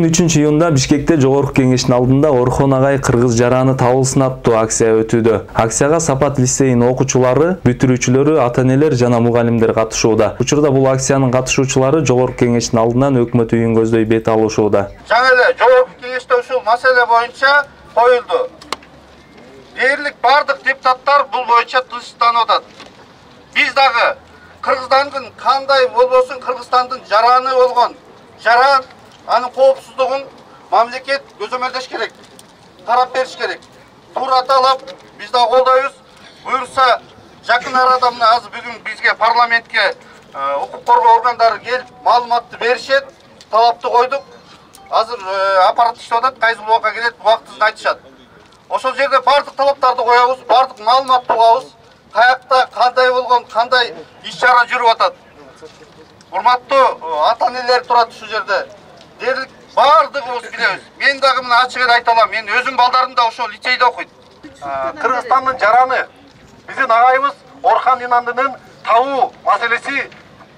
Айдын 3-июнда Бишкекте Жогорку Кеңештин алдында Орхон агай кыргыз жараны табылсын аттуу акция өтүүдө. Акцияга Сапат лицейинин окуучулары, бүтүрүүчүлөрү, ата-энелер жана мугалимдер катышууда. Учурда бул акциянын катышуучулары Жогорку Кеңештин алдынан өкмөт үйүн көздөй бет алышууда. Жаңы эле Жогорку Кеңеште ушул маселе боюнча коюлду. Дээрлик бардык депутаттар бул боюнча тынчтанып атат. Биз дагы Кыргызстандын кандай болбосун Кыргызстандын жараны болгон жаран анын коопсуздугун мамлекет көзөмөлдөш керек. Карап бериш керек. Туура талап биз да колдойбуз. Буюрса жакын арада мына азыр бүгүн бизге парламентке укук коргоо органдары келип маалыматты беришет. Талапты койдук. Азыр аппарат иштеп атат, кайсы убакка келет, убактысын айтышат. Ошол жерде бардык талаптарды коебуз, бардык маалыматты угабыз. Каякта кандай болгон, кандай иш-чара жүрүп атат. Урматтуу ата-энелер турат ушул жерде. Дерлик бардыгыбыз билебиз. Мен дагы мына ачык эле айта алам. Мен өзүм балдарым да ошол лицейде окуйт. Кыргызстандын жараны биздин агайыбыз Орхон Инандынын табуу маселеси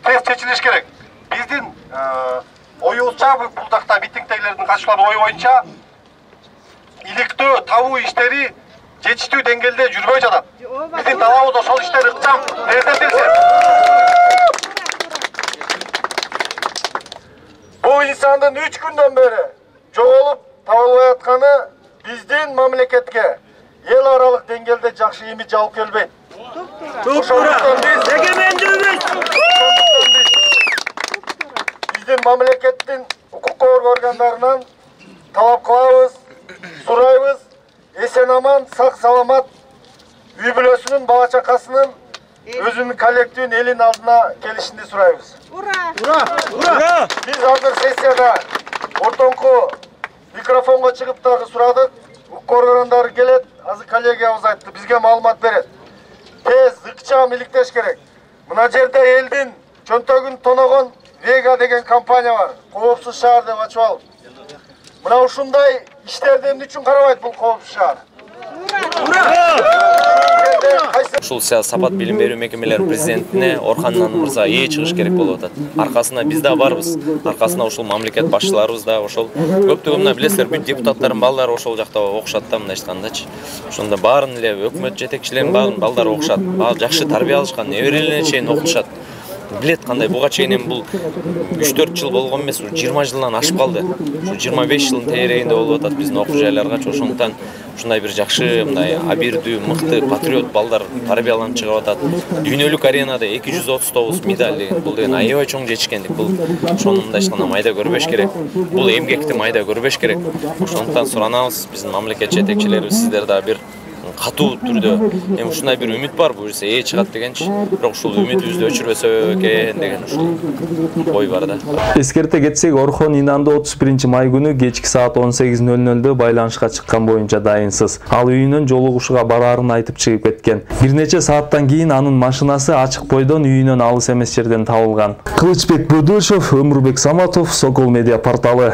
тез чечилиш керек. Биздин оюбузча бул жакта митингдегилердин катышкан ою боюнча иликтөө табуу иштери жетиштүү деңгээлде жүрбөй жатат. Биздин талабыбыз ошол иштер ыкчам тездетилсин. Бул инсандын 3 күндөн бери жоголуп табылбай атканы биздин мамлекетке эл аралык деңгээлде жакшы имидж алып келбейт. Биздин мамлекеттин укук коргоо органдарынан талап кылабыз, сурайбыз, эсен-аман, сак-саламат үй бүлөсүнүн, бала чакасынын, өзүнүн коллективин элин алдына келишинди сурайбыз. Ура! Ура! Биз азыр сессияда ортоңку микрофонго чыгып дагы сурадык. Укук органдары келет, азыр коллегиябыз айтты, бизге маалымат берет. Тез, ыкчам иликтеш керек. Мына жерде элдин чөнтөгүн тоногон Вега деген компания бар. Коопсуз шаар деп ачып алып. Мына ушундай иштерди эмне үчүн карабайт бул коопсуз шаар? Ушул Сапат билим берүү мекемелери президентине Орхон Инан мырза ээ чыгыш керек болуп атат. Аркасына биз да барбыз. Аркасына ушул мамлекет башчыларыбыз да ошол көптөгөн мына билесиздер, бүт депутаттардын балдары ошол жакта окушат да мындай айткандачы. Ошондо баарын эле өкмөт жетекчилеринин баарын балдары окушат. Жакшы тарбия алышкан, неберелерине чейин окутушат. Билет кандай буга чейин эми бул 3-4 жыл болгон эмес, 20 жылдан ашып калды. Ушу 25 жылдын тегерегинде болуп атат биздин окуу жайларга. Ошондуктан ушундай бир жакшы мындай абирдүү, мыкты патриот балдар тарбияланып чыгып атат. Дүйнөлүк аренада 239 медаль деген бул деген аябай чоң жетишкендик. Бул ошону мындай айтканда майда көрбөш керек. Бул эмгекти майда көрбөш керек. Ошондуктан суранабыз биздин мамлекет жетекчилерибиз сиздер да бир катуу түрдө эми ушундай бир үмүт бар, буюрса ээ чыгат дегенчи. Бирок ушул үмүтүбүздү өчүрбөсө экен деген ушул ой бар да. Эскерте кетсек, Орхон Инанды 31 май күнү кечки саат 18:00-дө байланышка чыккан боюнча дайынсыз. Ал үйүнөн жолугушууга бараарын айтып чыгып кеткен. Бир нече сааттан кийин анын машинасы ачык бойдон үйүнөн алыс эмес жерден табылган. Кылычбек Бөдөшов, Өмүрбек Саматов, Сокол медиа порталы.